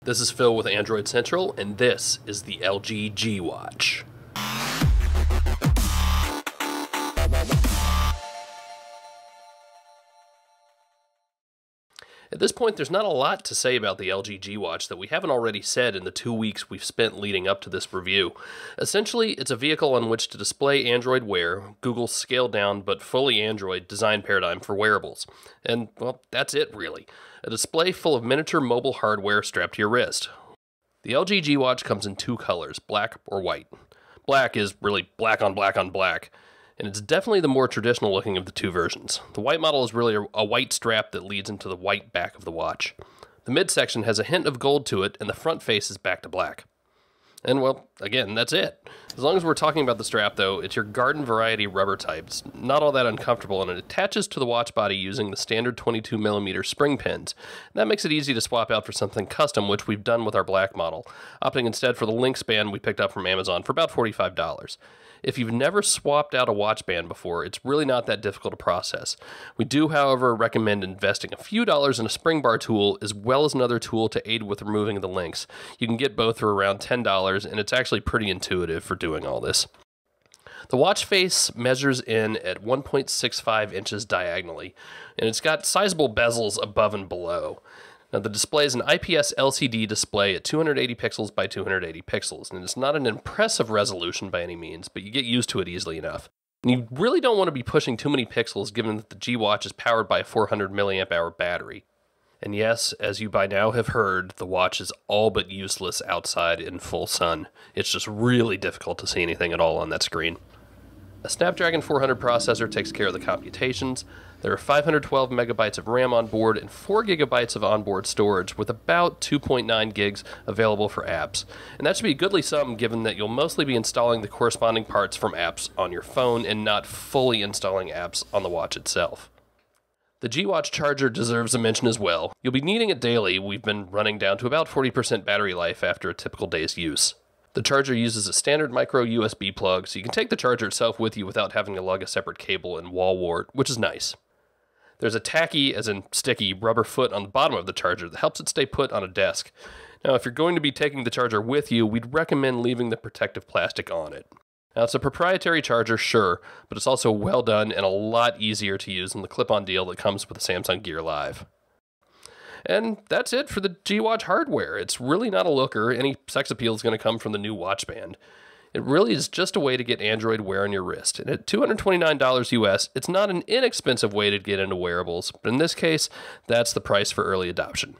This is Phil with Android Central, and this is the LG G Watch. At this point, there's not a lot to say about the LG G Watch that we haven't already said in the 2 weeks we've spent leading up to this review. Essentially, it's a vehicle on which to display Android Wear, Google's scaled-down but fully Android design paradigm for wearables. And, well, that's it, really. A display full of miniature mobile hardware strapped to your wrist. The LG G Watch comes in two colors, black or white. Black is really black on black on black, and it's definitely the more traditional looking of the two versions. The white model is really a white strap that leads into the white back of the watch. The midsection has a hint of gold to it, and the front face is back to black. And, well, again, that's it. As long as we're talking about the strap, though, it's your garden variety rubber type. It's not all that uncomfortable, and it attaches to the watch body using the standard 22mm spring pins. And that makes it easy to swap out for something custom, which we've done with our black model, opting instead for the Lynx band we picked up from Amazon for about $45. If you've never swapped out a watch band before, it's really not that difficult to process. We do, however, recommend investing a few dollars in a spring bar tool as well as another tool to aid with removing the links. You can get both for around $10, and it's actually pretty intuitive for doing all this. The watch face measures in at 1.65 inches diagonally, and it's got sizable bezels above and below. Now, the display is an IPS LCD display at 280 pixels by 280 pixels, and it's not an impressive resolution by any means, but you get used to it easily enough. And you really don't want to be pushing too many pixels given that the G Watch is powered by a 400 mAh battery. And yes, as you by now have heard, the watch is all but useless outside in full sun. It's just really difficult to see anything at all on that screen. A Snapdragon 400 processor takes care of the computations. There are 512 megabytes of RAM on board and 4 gigabytes of onboard storage, with about 2.9 gigs available for apps. And that should be a goodly sum given that you'll mostly be installing the corresponding parts from apps on your phone and not fully installing apps on the watch itself. The G Watch charger deserves a mention as well. You'll be needing it daily. We've been running down to about 40% battery life after a typical day's use. The charger uses a standard micro USB plug, so you can take the charger itself with you without having to lug a separate cable and wall wart, which is nice. There's a tacky, as in sticky, rubber foot on the bottom of the charger that helps it stay put on a desk. Now, if you're going to be taking the charger with you, we'd recommend leaving the protective plastic on it. Now, it's a proprietary charger, sure, but it's also well done and a lot easier to use than the clip-on deal that comes with the Samsung Gear Live. And that's it for the G Watch hardware. It's really not a looker. Any sex appeal is going to come from the new watch band. It really is just a way to get Android Wear on your wrist. And at $229 US, it's not an inexpensive way to get into wearables, but in this case, that's the price for early adoption.